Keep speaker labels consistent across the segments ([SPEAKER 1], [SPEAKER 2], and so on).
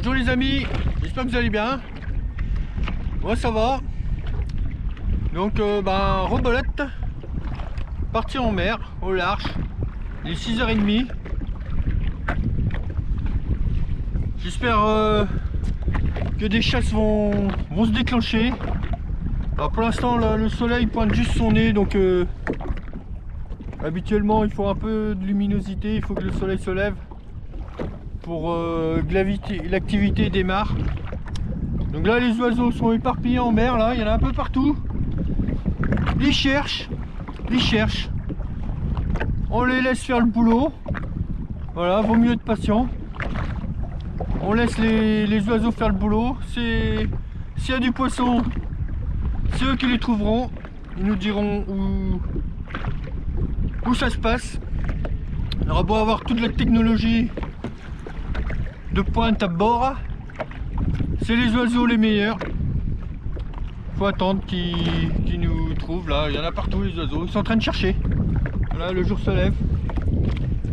[SPEAKER 1] Bonjour les amis, j'espère que vous allez bien. Moi ça va. Donc rebelote, parti en mer, au large. Il est 6h30. J'espère que des chasses vont se déclencher. Alors pour l'instant le soleil pointe juste son nez, donc habituellement il faut un peu de luminosité, il faut que le soleil se lève pour que l'activité démarre. Donc là les oiseaux sont éparpillés en mer, là il y en a un peu partout. Ils cherchent. On les laisse faire le boulot. Voilà, vaut mieux être patient. On laisse les oiseaux faire le boulot. S'il y a du poisson, c'est eux qui les trouveront. Ils nous diront où ça se passe. On aura beau avoir toute la technologie de pointe à bord, c'est les oiseaux les meilleurs. Faut attendre qu'ils nous trouvent. Là, il y en a partout les oiseaux. Ils sont en train de chercher. Voilà, le jour se lève.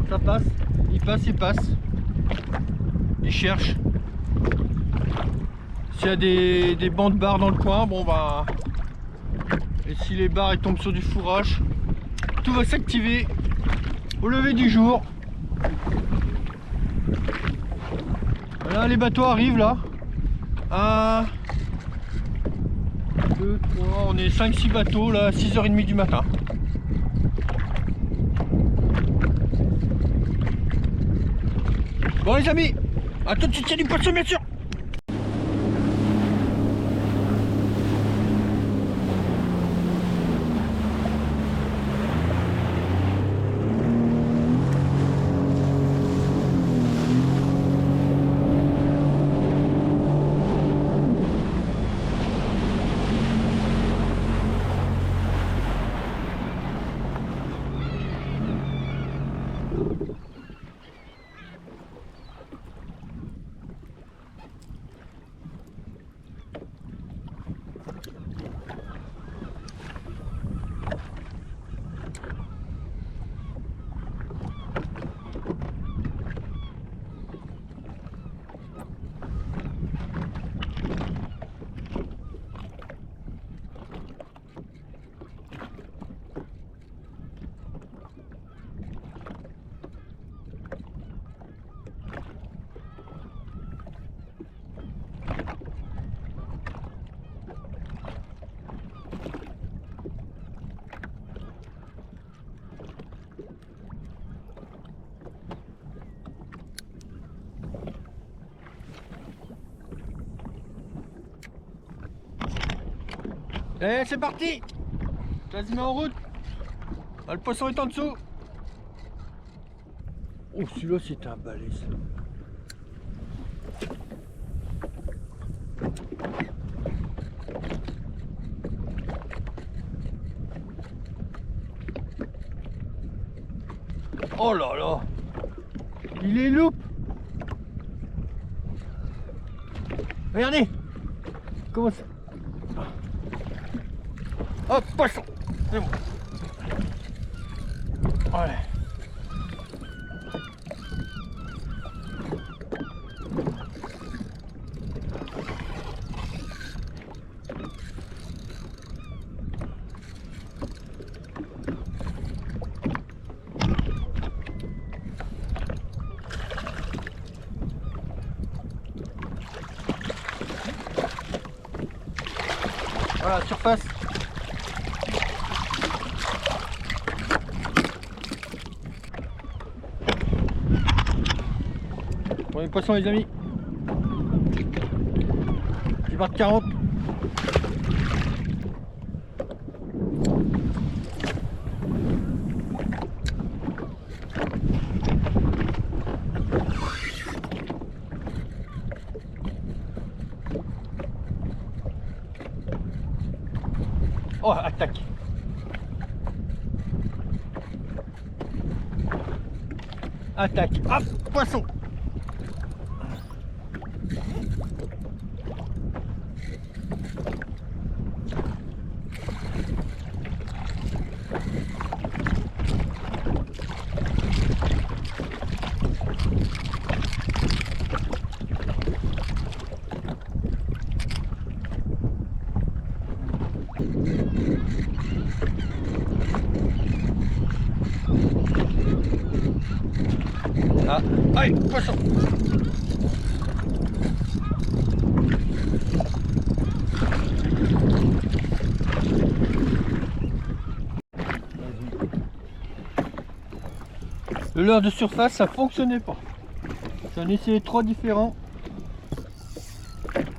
[SPEAKER 1] Ça passe. Il passe. Ils cherchent. S'il y a des bancs de bar dans le coin, bon bah. Et si les bars ils tombent sur du fourrage, tout va s'activer au lever du jour. Voilà, les bateaux arrivent là. 1, 2, 3, on est 5-6 bateaux là, à 6h30 du matin. Bon les amis, à tout de suite, il y a du poisson bien sûr. Et c'est parti. Quasiment en route. Ah, le poisson est en dessous. Oh, celui-là c'est un balèze. Oh là là. Il est loupe. Regardez. Comment ça. Hop, poisson. C'est bon. Allez. Voilà, surface. Bon, les poissons les amis. Qui part 40. Oh, attaque. Attaque. Hop, poisson. Allez, poisson. Le leurre de surface, ça fonctionnait pas. J'en ai essayé 3 différents.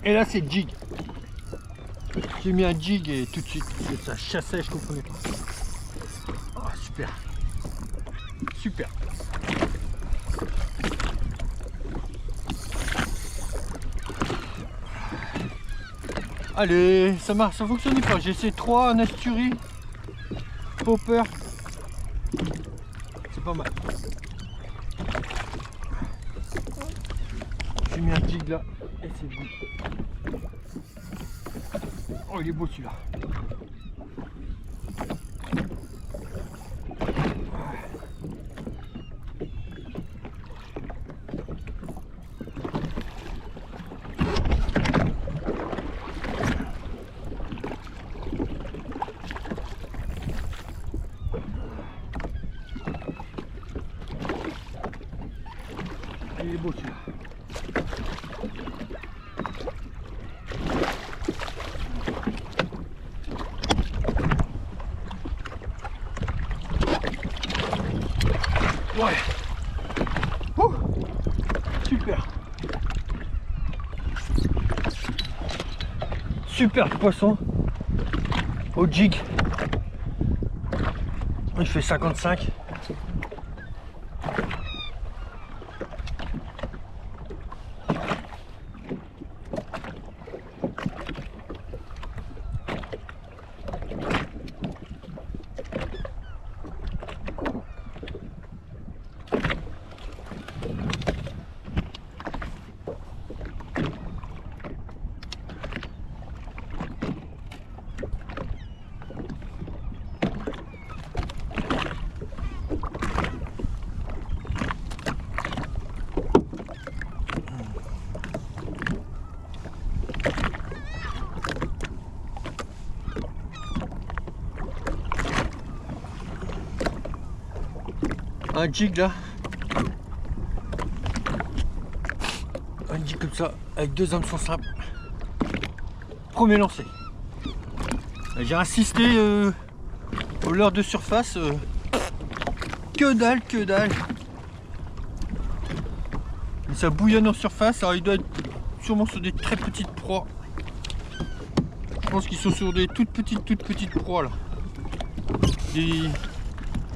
[SPEAKER 1] Et là, c'est jig. J'ai mis un jig et tout de suite, ça chassait, je comprenais pas. Oh, super. Super. Allez, ça marche, ça fonctionnait pas. J'ai essayé 3 en asturie. Popper. C'est pas mal. J'ai mis un jig là et c'est bon. Oh, il est beau celui-là. Il est beau celui-là. Ouais. Ouh. Super. Super poisson. Au jig. Il fait 55. Un jig là, un jig comme ça avec 2 hameçons simples. Premier lancé. J'ai insisté au leurre de surface, que dalle, que dalle. Mais ça bouillonne en surface, alors il doit être sûrement sur des très petites proies. Je pense qu'ils sont sur des toutes petites proies là.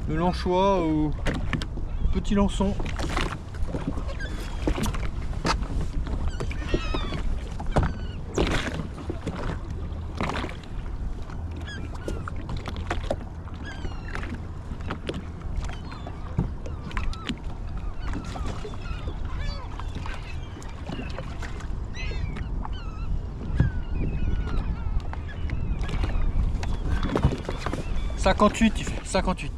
[SPEAKER 1] De l'anchois ou petit lançon. « 58, il fait 58. »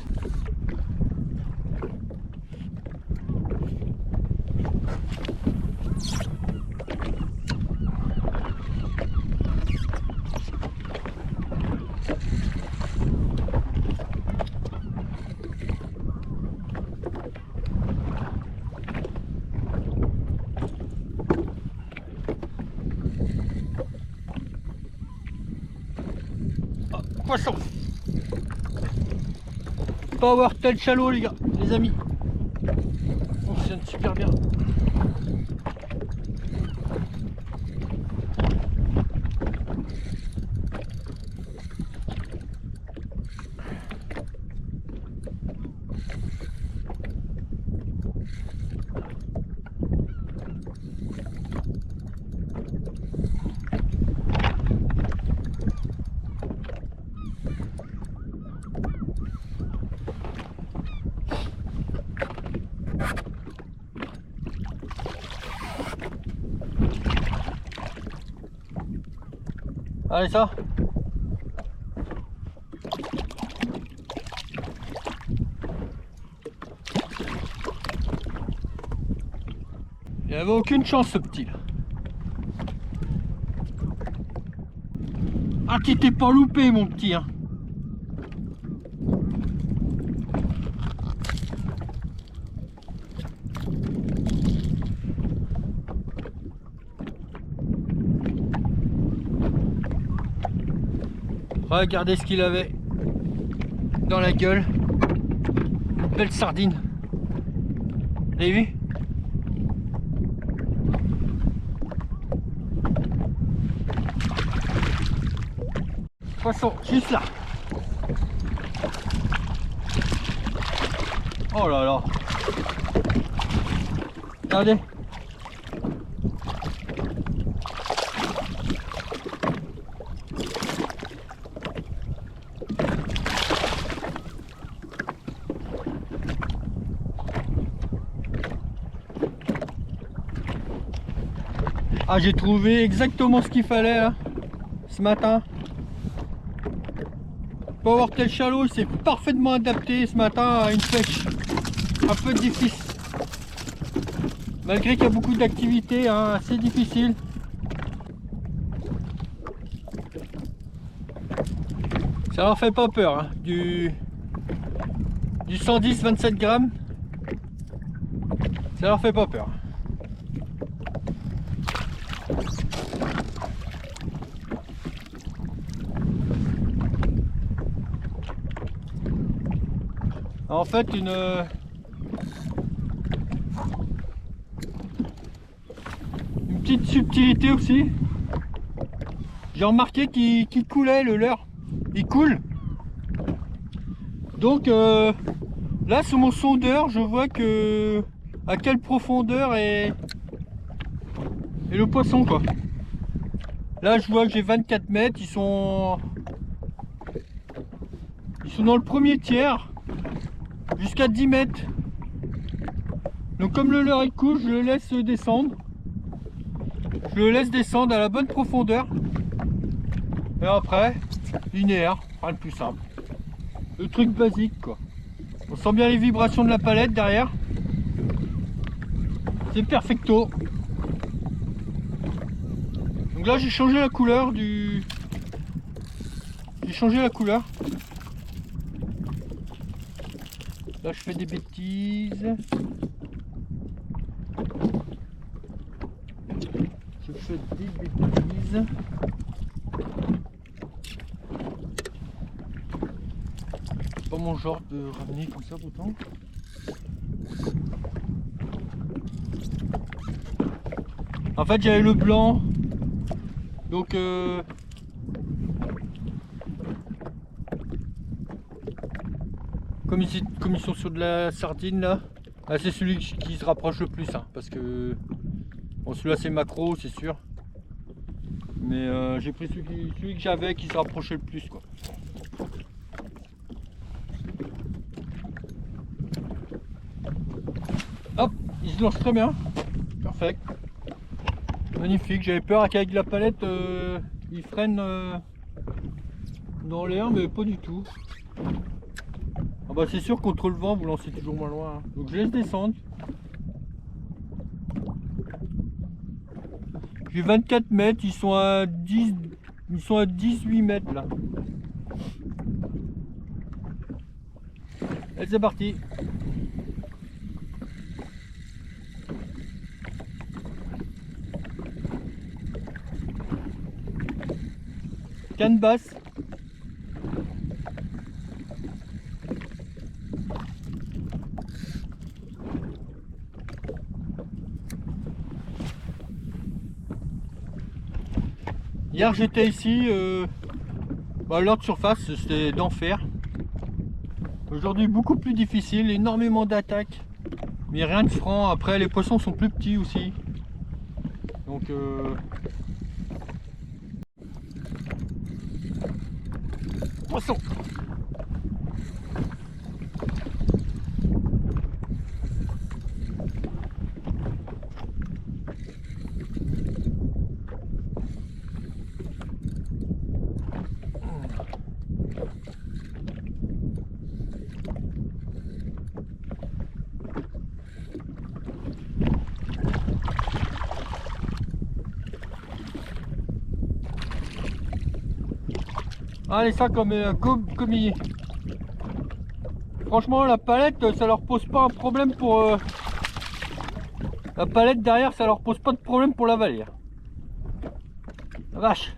[SPEAKER 1] Poisson. Power tel chalot les gars, les amis. Fonctionne super bien. Allez ça. Il avait aucune chance ce petit là. Ah, tu t'es pas loupé mon petit hein. Regardez ce qu'il avait dans la gueule. Une belle sardine. Vous avez vu? Poisson, juste là. Oh là là. Regardez. Ah, j'ai trouvé exactement ce qu'il fallait hein, ce matin. Pour avoir tel chalot, il s'est parfaitement adapté ce matin à une pêche un peu difficile. Malgré qu'il y a beaucoup d'activités, hein, assez difficile. Ça leur fait pas peur, hein, du 110-27 grammes. Ça leur fait pas peur. En fait, une petite subtilité aussi. J'ai remarqué qu'il coulait le leurre. Il coule. Donc là sur mon sondeur, je vois que à quelle profondeur est le poisson quoi. Là je vois que j'ai 24 mètres, ils sont dans le premier tiers jusqu'à 10 mètres. Donc comme le leurre il coule, je le laisse descendre. Je le laisse descendre à la bonne profondeur. Et après, linéaire, rien de plus simple. Le truc basique quoi. On sent bien les vibrations de la palette derrière. C'est perfecto. Donc là j'ai changé la couleur du... J'ai changé la couleur. Là je fais des bêtises. Je fais des bêtises. C'est pas mon genre de ramener comme ça pourtant. En fait j'avais le blanc. Donc comme ils sont sur de la sardine là, c'est celui qui se rapproche le plus hein, parce que bon, celui-là c'est macro c'est sûr. Mais j'ai pris celui que j'avais qui se rapprochait le plus quoi. Hop, il se lance très bien. Parfait. Magnifique, j'avais peur qu'avec la palette il freine dans l'air, mais pas du tout. Ah bah c'est sûr contre le vent vous lancez toujours moins loin. Hein. Donc je laisse descendre. J'ai 24 mètres, ils sont à 18 mètres là. Et c'est parti. Canne basse. Hier j'étais ici, l'heure de surface c'était d'enfer. Aujourd'hui beaucoup plus difficile, énormément d'attaques, mais rien de franc. Après les poissons sont plus petits aussi. Donc poisson. Allez ça comme il... Franchement la palette ça leur pose pas un problème pour... La palette derrière ça leur pose pas de problème pour l'avaler. La vache.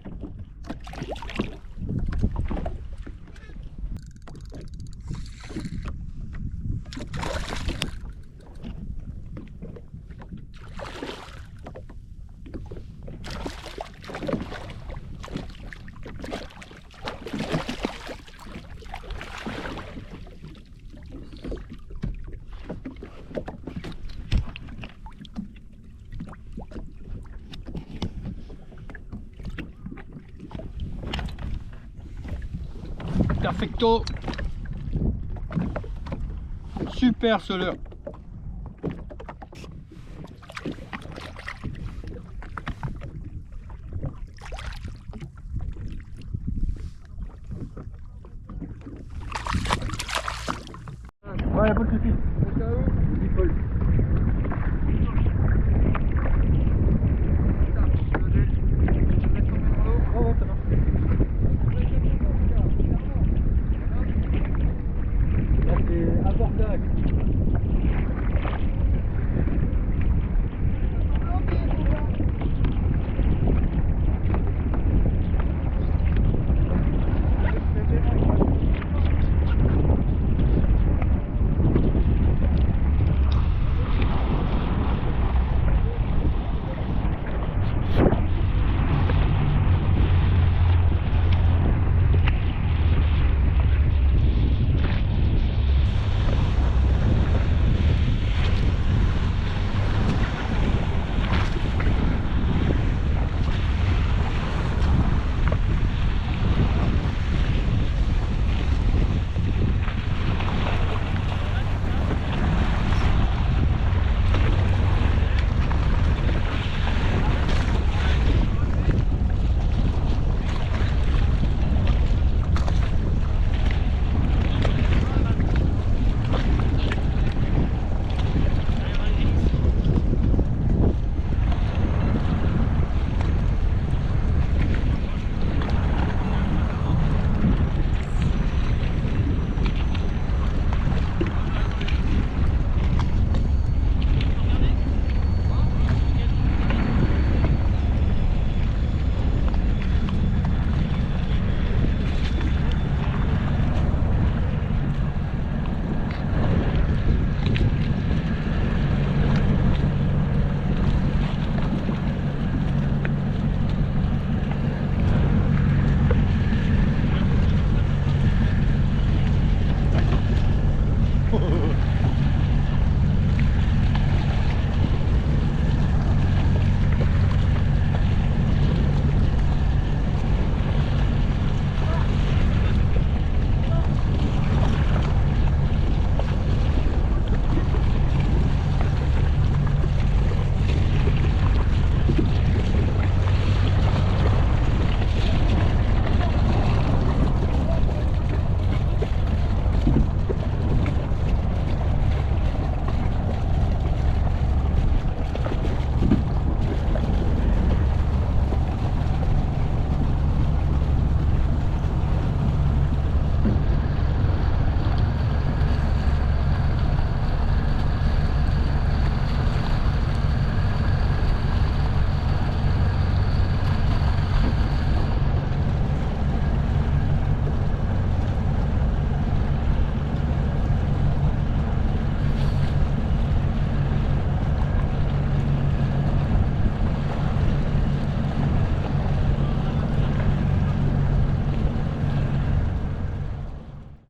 [SPEAKER 1] Perfecto. Super soleur.